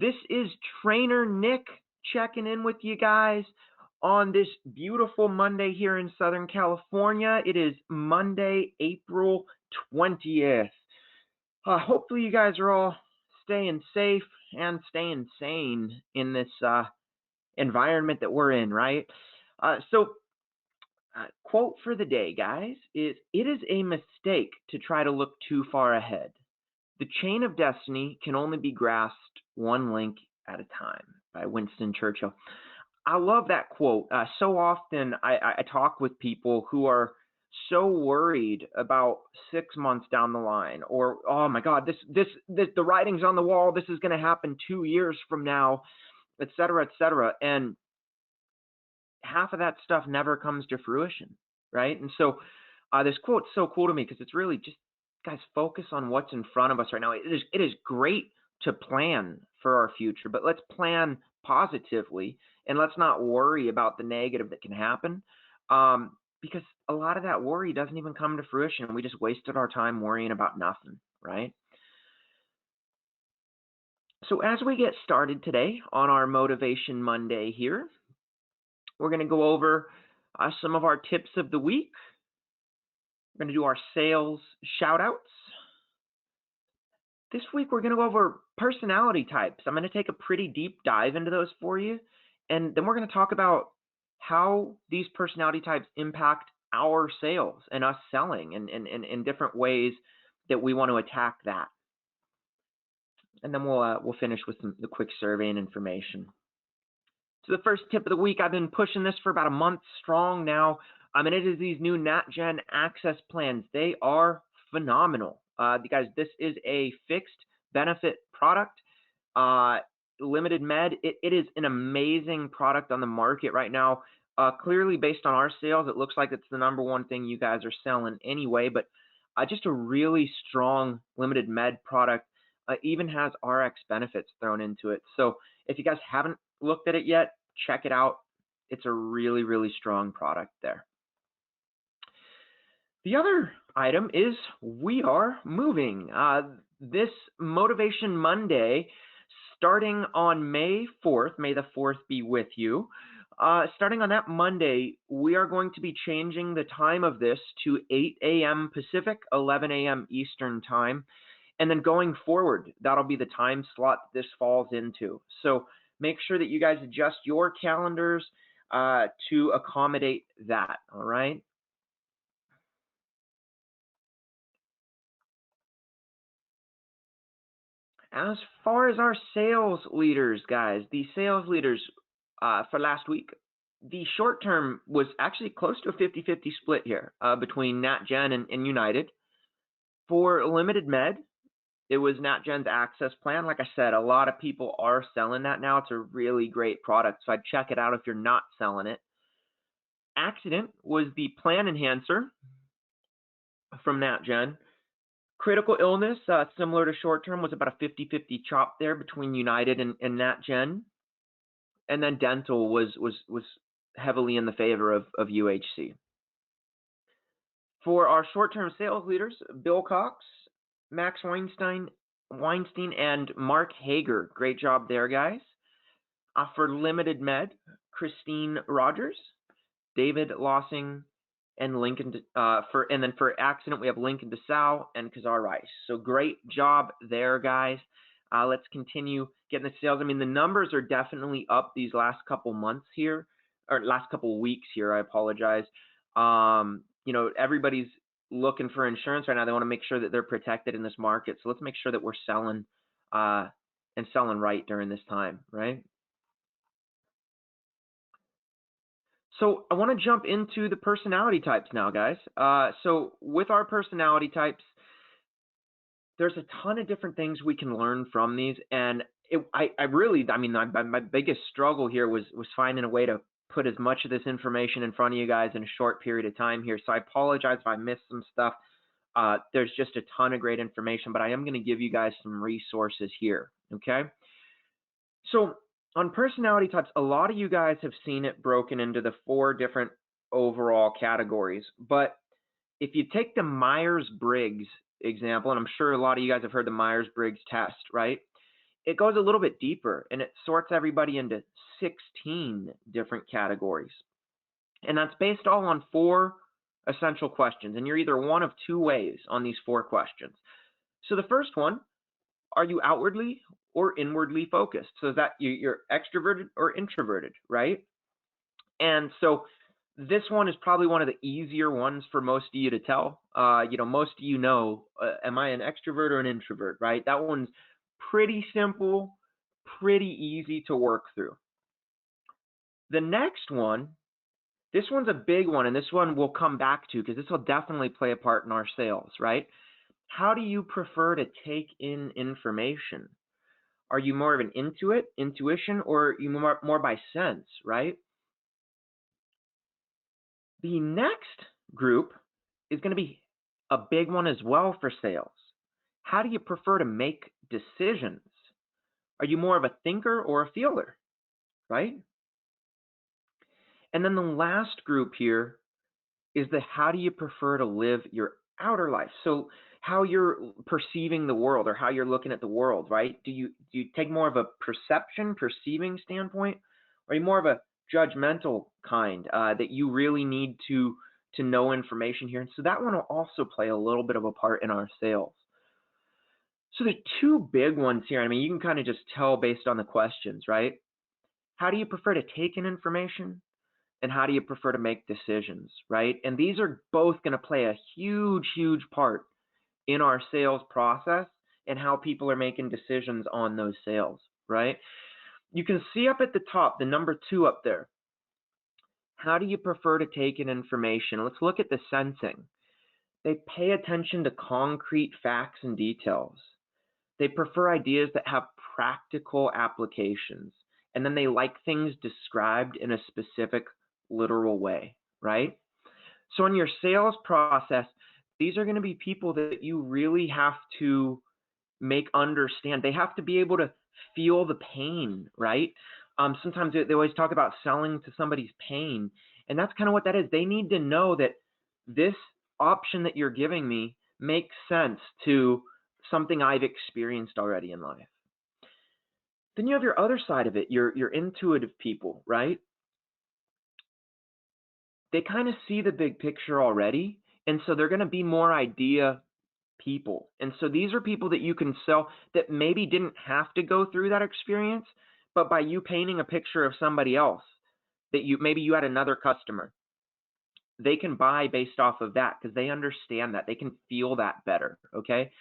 This is Trainer Nick checking in with you guys on this beautiful Monday here in Southern California. It is Monday, April 20th. Hopefully you guys are all staying safe and staying sane in this environment that we're in, right? Quote for the day, guys, is, "It is a mistake to try to look too far ahead. The chain of destiny can only be grasped one link at a time," by Winston Churchill. I love that quote. So often I talk with people who are so worried about 6 months down the line, or, oh my God, this the writing's on the wall. This is going to happen 2 years from now, et cetera, et cetera. And half of that stuff never comes to fruition, right? And so this quote's so cool to me because it's really just, guys, focus on what's in front of us right now. It is great to plan for our future, but let's plan positively and let's not worry about the negative that can happen, because a lot of that worry doesn't even come to fruition. We just wasted our time worrying about nothing, right? So as we get started today on our Motivation Monday here, we're going to go over some of our tips of the week. We're going to do our sales shout outs. This week, we're going to go over personality types. I'm going to take a pretty deep dive into those for you. And then we're going to talk about how these personality types impact our sales and us selling, and in different ways that we want to attack that. And then we'll finish with the quick survey and information. So the first tip of the week, I've been pushing this for about a month strong now. And it is these new NatGen access plans. They are phenomenal. Guys, this is a fixed benefit product, limited med. It is an amazing product on the market right now. Clearly, based on our sales, it looks like it's the #1 thing you guys are selling anyway, but just a really strong limited med product. Even has RX benefits thrown into it. So if you guys haven't looked at it yet, check it out. It's a really, really strong product there. The other item is we are moving. This Motivation Monday, starting on May 4th, may the 4th be with you. Starting on that Monday, we are going to be changing the time of this to 8 a.m. Pacific, 11 a.m. Eastern time. And then going forward, that'll be the time slot this falls into. So make sure that you guys adjust your calendars to accommodate that, all right? As far as our sales leaders, guys, the sales leaders for last week, the short term was actually close to a 50-50 split here between NatGen and United. For limited med, it was NatGen's access plan. Like I said, a lot of people are selling that now. It's a really great product, so I'd check it out if you're not selling it. Accident was the plan enhancer from NatGen. Critical illness, similar to short-term, was about a 50-50 chop there between United and NatGen. And then dental was heavily in the favor of UHC. For our short-term sales leaders, Bill Cox, Max Weinstein, and Mark Hager. Great job there, guys. For limited med, Christine Rogers, David Lossing, and Lincoln. And then for accident, we have Lincoln DeSalle and Kazar Rice. So great job there, guys. Let's continue getting the sales. I mean, the numbers are definitely up these last couple months here, or last couple weeks here. I apologize. Everybody's looking for insurance right now. They want to make sure that they're protected in this market. So let's make sure that we're selling and selling right during this time, right? So I want to jump into the personality types now, guys. So with our personality types, there's a ton of different things we can learn from these. And my biggest struggle here was finding a way to put as much of this information in front of you guys in a short period of time here. So I apologize if I missed some stuff. There's just a ton of great information, but I am going to give you guys some resources here, okay? So on personality types, a lot of you guys have seen it broken into the 4 different overall categories. But if you take the Myers-Briggs example, and I'm sure a lot of you guys have heard the Myers-Briggs test, right? it goes a little bit deeper and it sorts everybody into 16 different categories. And that's based all on 4 essential questions. And you're either one of 2 ways on these 4 questions. So the first one, are you outwardly or inwardly focused? So is that you're extroverted or introverted, right? And so this one is probably one of the easier ones for most of you to tell. Most of you know, am I an extrovert or an introvert, right? That one's pretty simple, pretty easy to work through. The next one, this one's a big one, and this one we'll come back to because this will definitely play a part in our sales, right? How do you prefer to take in information? Are you more of an intuition, or are you more by sense, right? The next group is going to be a big one as well for sales. How do you prefer to make decisions? Are you more of a thinker or a feeler, right? And then the last group here is the how do you prefer to live your outer life? So how you're perceiving the world or how you're looking at the world, right? Do you take more of a perceiving standpoint, or are you more of a judgmental kind that you really need to know information here? And so that one will also play a little bit of a part in our sales. So there's 2 big ones here. I mean, you can kind of just tell based on the questions, right? How do you prefer to take in information? And how do you prefer to make decisions, right? And these are both going to play a huge, huge part in our sales process and how people are making decisions on those sales, right? You can see up at the top, the number 2 up there. How do you prefer to take in information? Let's look at the sensing. They pay attention to concrete facts and details. They prefer ideas that have practical applications. And then they like things described in a specific literal way, right? So in your sales process, these are going to be people that you really have to make understand. They have to be able to feel the pain, right? Sometimes they always talk about selling to somebody's pain, and that's kind of what that is. They need to know that this option that you're giving me makes sense to something I've experienced already in life. Then you have your other side of it, your intuitive people, right? They kind of see the big picture already, and so they're going to be more idea people. And so these are people that you can sell that maybe didn't have to go through that experience, but by you painting a picture of somebody else that maybe you had another customer, they can buy based off of that because they understand that. They can feel that better, okay?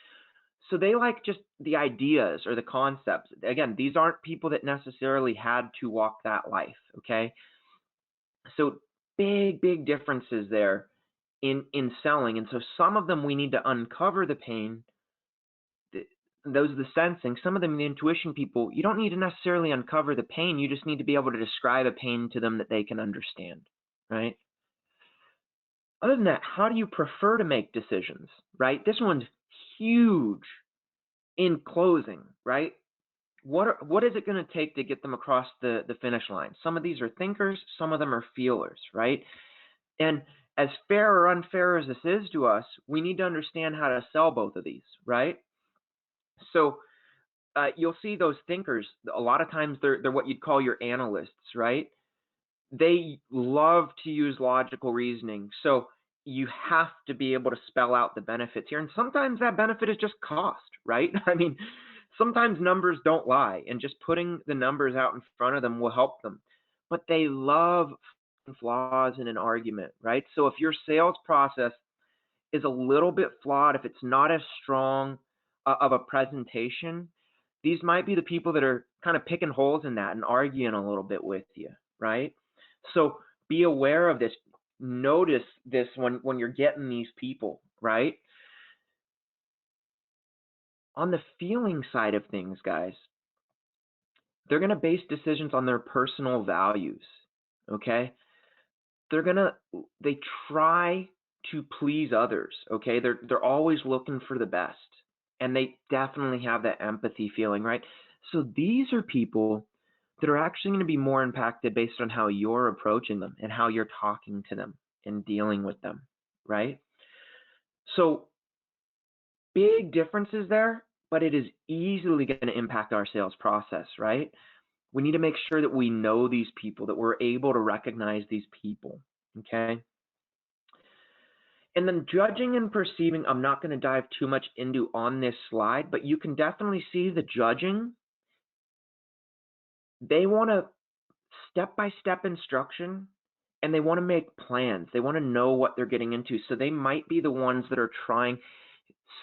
So they like just the ideas or the concepts. Again, these aren't people that necessarily had to walk that life, okay? So big differences there in selling. And so some of them we need to uncover the pain. Those are the sensing. Some of them, the intuition people, you don't need to necessarily uncover the pain. You just need to be able to describe a pain to them that they can understand, right? Other than that, how do you prefer to make decisions, right? This one's huge in closing, right? What is it going to take to get them across the finish line? Some of these are thinkers, some of them are feelers, right? And as fair or unfair as this is to us, we need to understand how to sell both of these, right? So you'll see those thinkers, a lot of times they're what you'd call your analysts, right? They love to use logical reasoning. So you have to be able to spell out the benefits here. And sometimes that benefit is just cost, right? I mean, sometimes numbers don't lie, and just putting the numbers out in front of them will help them. But they love flaws in an argument, right? So if your sales process is a little bit flawed, if it's not as strong of a presentation, these might be the people that are kind of picking holes in that and arguing a little bit with you, right? So be aware of this. Notice this when you're getting these people, right? On the feeling side of things, guys, they're going to base decisions on their personal values, okay? They try to please others, okay? They're always looking for the best, and they definitely have that empathy feeling, right? So these are people that are actually going to be more impacted based on how you're approaching them and how you're talking to them and dealing with them, right? So big differences there, but it is easily going to impact our sales process, right? We need to make sure that we know these people, that we're able to recognize these people, okay? And then judging and perceiving, I'm not going to dive too much into on this slide, but you can definitely see the judging. They want a step-by-step instruction, and they want to make plans. They want to know what they're getting into. So they might be the ones that are trying,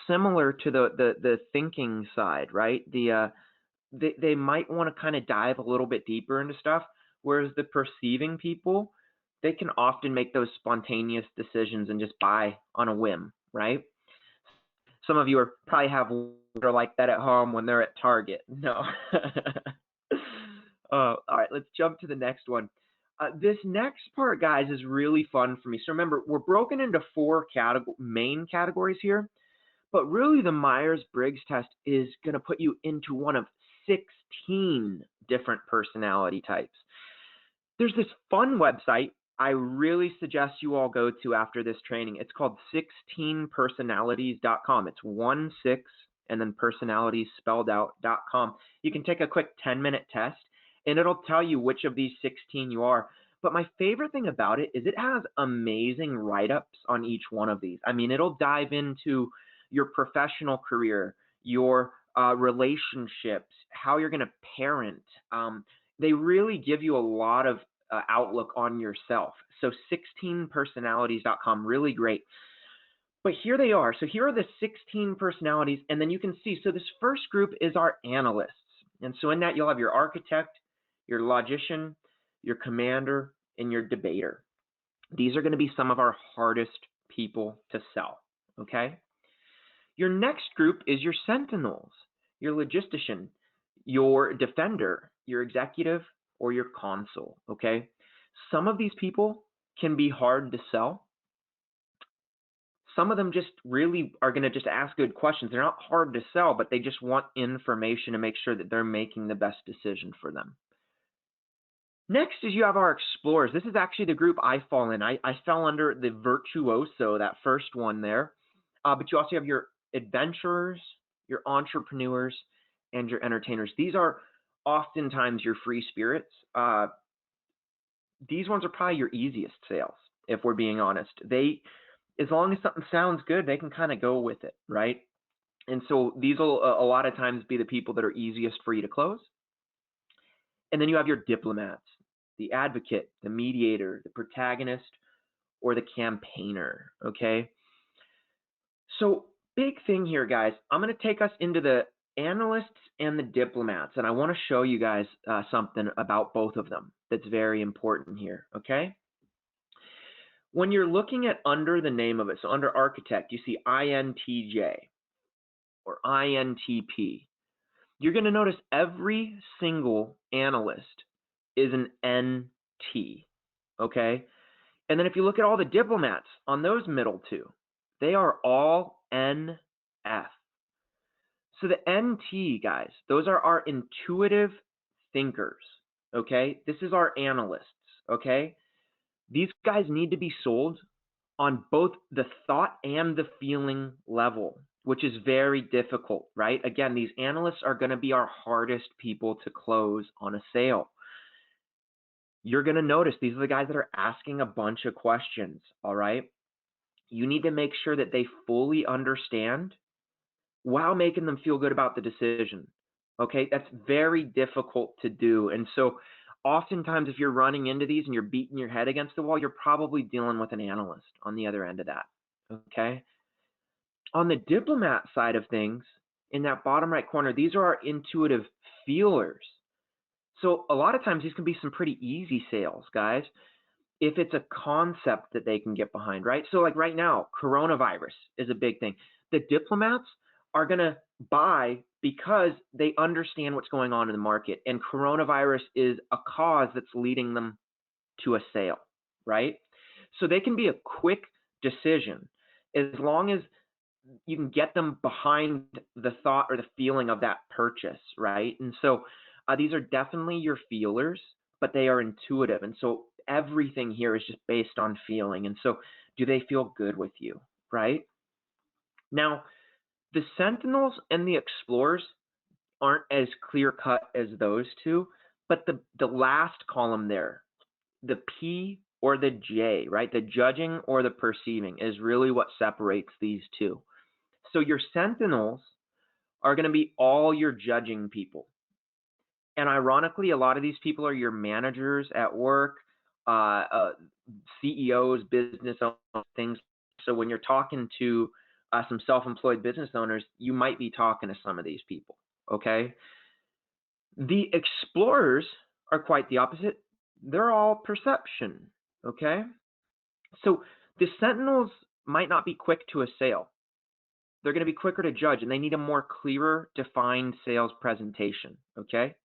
similar to the thinking side, right? They might want to kind of dive a little bit deeper into stuff, whereas the perceiving people, they can often make those spontaneous decisions and just buy on a whim, right? Some of you probably have are like that at home when they're at Target. No. All right, let's jump to the next one. This next part, guys, is really fun for me. So remember, we're broken into four main categories here, but really the Myers-Briggs test is going to put you into one of 16 different personality types. There's this fun website I really suggest you all go to after this training. It's called 16personalities.com. It's 16 and then personalities spelled out.com. You can take a quick 10-minute test and it'll tell you which of these 16 you are. But my favorite thing about it is it has amazing write-ups on each one of these. I mean, it'll dive into your professional career, your relationships, how you're going to parent. They really give you a lot of outlook on yourself. So 16personalities.com, really great. But here they are. So here are the 16 personalities, and then you can see, so this first group is our analysts. And so in that, you'll have your architect, your logician, your commander, and your debater. These are going to be some of our hardest people to sell, okay? Your next group is your sentinels, your logistician, your defender, your executive, or your consul, okay? Some of these people can be hard to sell. Some of them just really are going to just ask good questions. They're not hard to sell, but they just want information to make sure that they're making the best decision for them. Next is you have our explorers. This is actually the group I fall in. I fell under the virtuoso, that first one there. But you also have your adventurers, your entrepreneurs, and your entertainers. These are oftentimes your free spirits. These ones are probably your easiest sales, if we're being honest. As long as something sounds good, they can kind of go with it, right? And so these will a lot of times be the people that are easiest for you to close. And then you have your diplomats, the advocate, the mediator, the protagonist, or the campaigner, okay? So big thing here, guys. I'm going to take us into the analysts and the diplomats, and I want to show you guys something about both of them that's very important here, okay? When you're looking at under the name of it, so under architect, you see INTJ or INTP. You're going to notice every single analyst is an NT, okay? And then if you look at all the diplomats on those middle two, they are all NF. So the NT, guys, those are our intuitive thinkers, okay? This is our analysts, okay? These guys need to be sold on both the thought and the feeling level, which is very difficult, right? Again, these analysts are going to be our hardest people to close on a sale. You're going to notice these are the guys that are asking a bunch of questions, all right? You need to make sure that they fully understand while making them feel good about the decision, okay? That's very difficult to do. And so oftentimes if you're running into these and you're beating your head against the wall, you're probably dealing with an analyst on the other end of that, okay? On the diplomat side of things, in that bottom right corner, these are our intuitive feelers. So a lot of times these can be some pretty easy sales, guys, if it's a concept that they can get behind, right? So like right now, coronavirus is a big thing. The diplomats are going to buy because they understand what's going on in the market, and coronavirus is a cause that's leading them to a sale, right? So they can be a quick decision as long as you can get them behind the thought or the feeling of that purchase, right? And so these are definitely your feelers, but they are intuitive. And so everything here is just based on feeling. And so do they feel good with you, right? Now, The Sentinels and the Explorers aren't as clear cut as those two, but the last column there, the P or the J, right? The judging or the perceiving is really what separates these two. So your Sentinels are going to be all your judging people. And ironically, a lot of these people are your managers at work, CEOs, business owners, things. So when you're talking to some self-employed business owners, you might be talking to some of these people, okay? The Explorers are quite the opposite. They're all perception, okay? So the Sentinels might not be quick to a sale. They're going to be quicker to judge, and they need a more clearer, defined sales presentation, okay?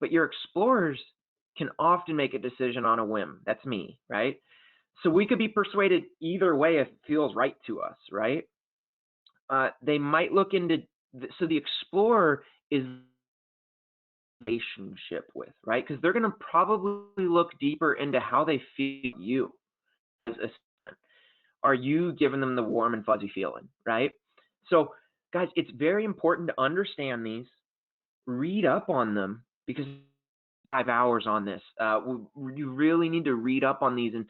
But your Explorers can often make a decision on a whim. That's me, right? So we could be persuaded either way if it feels right to us, right? They might look into, so the Explorer is relationship with, right? Because they're going to probably look deeper into how they feel you. Are you giving them the warm and fuzzy feeling, right? So, guys, it's very important to understand these, read up on them, because 5 hours on this. You really need to read up on these and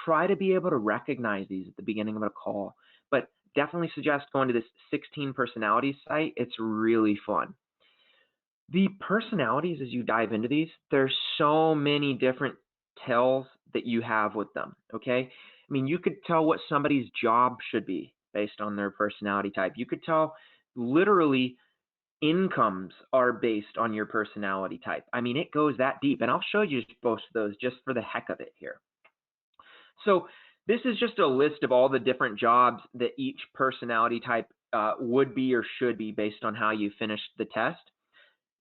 try to be able to recognize these at the beginning of a call. But definitely suggest going to this 16 personalities site. It's really fun. The personalities, as you dive into these, there's so many different tells that you have with them, okay? I mean, you could tell what somebody's job should be based on their personality type. You could tell literally incomes are based on your personality type. I mean, it goes that deep, and I'll show you both of those just for the heck of it here. So this is just a list of all the different jobs that each personality type would be or should be based on how you finished the test.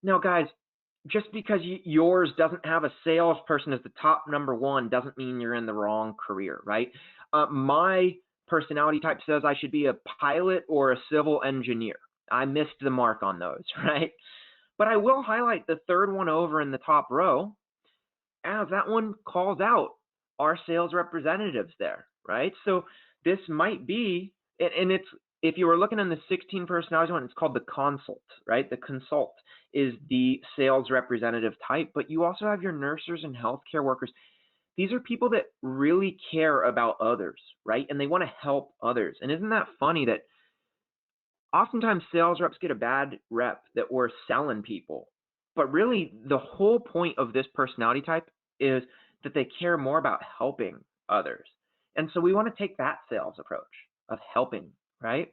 Now, guys, just because yours doesn't have a salesperson as the top number one doesn't mean you're in the wrong career, right? My personality type says I should be a pilot or a civil engineer. I missed the mark on those, right? But I will highlight the third one over in the top row, as that one calls out our sales representatives there, right? So this might be, and it's, if you were looking in the 16 personalities one, it's called the consult, right? The consult is the sales representative type, but you also have your nurses and healthcare workers. These are people that really care about others, right? And they want to help others. And isn't that funny that oftentimes sales reps get a bad rep that we're selling people, but really the whole point of this personality type is that they care more about helping others. And so we want to take that sales approach of helping, right?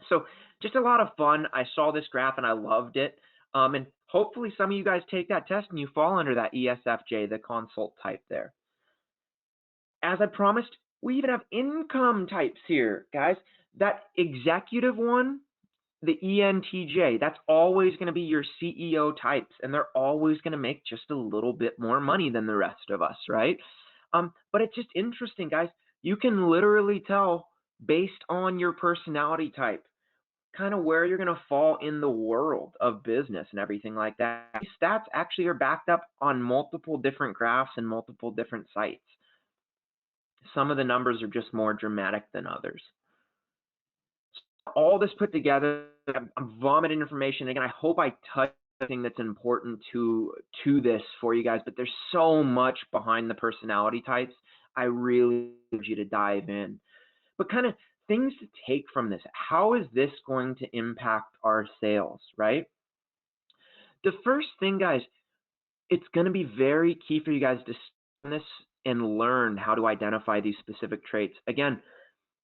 So just a lot of fun. I saw this graph and I loved it. And hopefully some of you guys take that test and you fall under that ESFJ, the consult type there. As I promised, we even have income types here, guys. That executive one, the ENTJ, that's always going to be your CEO types, and they're always going to make just a little bit more money than the rest of us, right? But it's just interesting, guys. You can literally tell based on your personality type kind of where you're going to fall in the world of business and everything like that. These stats actually are backed up on multiple different graphs and multiple different sites. Some of the numbers are just more dramatic than others. All this put together, I'm vomiting information. Again, I hope I touched everything that's important to this for you guys, but there's so much behind the personality types. I really urge you to dive in. But kind of things to take from this. How is this going to impact our sales, right? The first thing, guys, it's going to be very key for you guys to study this and learn how to identify these specific traits. Again,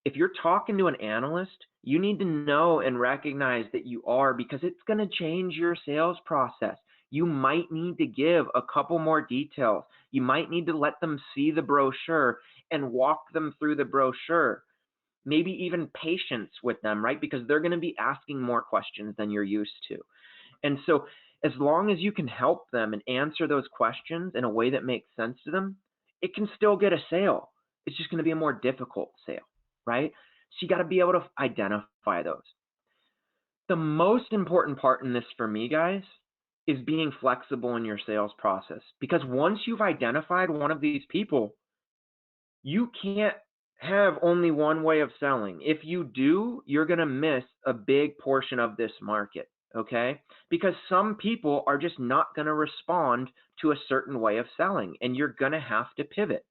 if you're talking to an analyst, you need to know and recognize that you are, because it's going to change your sales process. You might need to give a couple more details. You might need to let them see the brochure and walk them through the brochure. Maybe even patience with them, right? Because they're going to be asking more questions than you're used to. And so as long as you can help them and answer those questions in a way that makes sense to them, it can still get a sale. It's just going to be a more difficult sale, right? So you got to be able to identify those. The most important part in this for me, guys, is being flexible in your sales process. Because once you've identified one of these people, you can't have only one way of selling. If you do, you're going to miss a big portion of this market, okay? Because some people are just not going to respond to a certain way of selling, and you're going to have to pivot.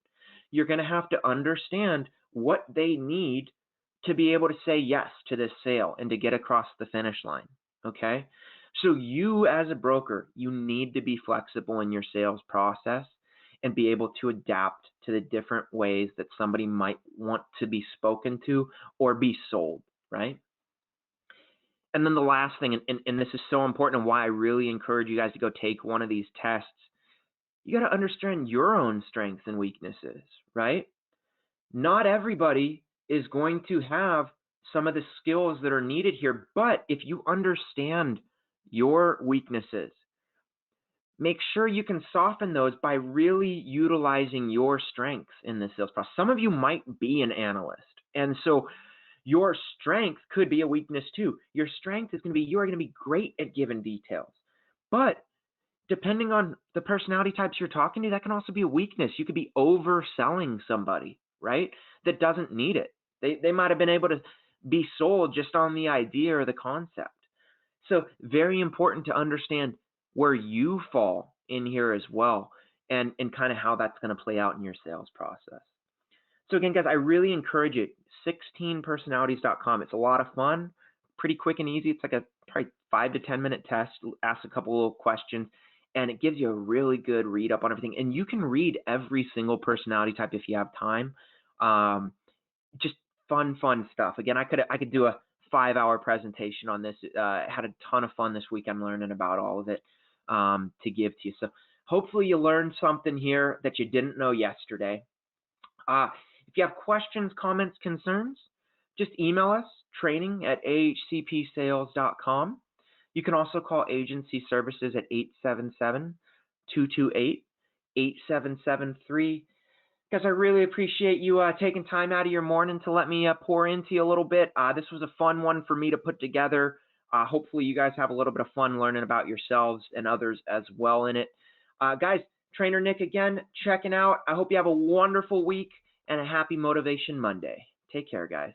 You're going to have to understand what they need to be able to say yes to this sale and to get across the finish line, okay? So you as a broker, you need to be flexible in your sales process and be able to adapt to the different ways that somebody might want to be spoken to or be sold, right? And then the last thing, and this is so important and why I really encourage you guys to go take one of these tests, you got to understand your own strengths and weaknesses, right? Not everybody is going to have some of the skills that are needed here, but if you understand your weaknesses, make sure you can soften those by really utilizing your strengths in the sales process. Some of you might be an analyst, and so your strength could be a weakness too. Your strength is going to be you are going to be great at giving details, but depending on the personality types you're talking to, that can also be a weakness. You could be overselling somebody, right? That doesn't need it. They might have been able to be sold just on the idea or the concept. So very important to understand where you fall in here as well, and kind of how that's going to play out in your sales process. So again, guys, I really encourage it. 16personalities.com. It's a lot of fun, pretty quick and easy. It's like a probably 5 to 10 minute test. Ask a couple of questions, and it gives you a really good read up on everything. And you can read every single personality type if you have time. Just fun stuff. Again, I could do a 5-hour presentation on this. Had a ton of fun this weekend learning about all of it to give to you. So hopefully you learned something here that you didn't know yesterday. If you have questions, comments, concerns, just email us, training@ahcpsales.com. You can also call agency services at 877-228-8773. Guys, I really appreciate you taking time out of your morning to let me pour into you a little bit. This was a fun one for me to put together. Hopefully you guys have a little bit of fun learning about yourselves and others as well in it. Guys, Trainer Nick again, checking out. I hope you have a wonderful week and a happy Motivation Monday. Take care, guys.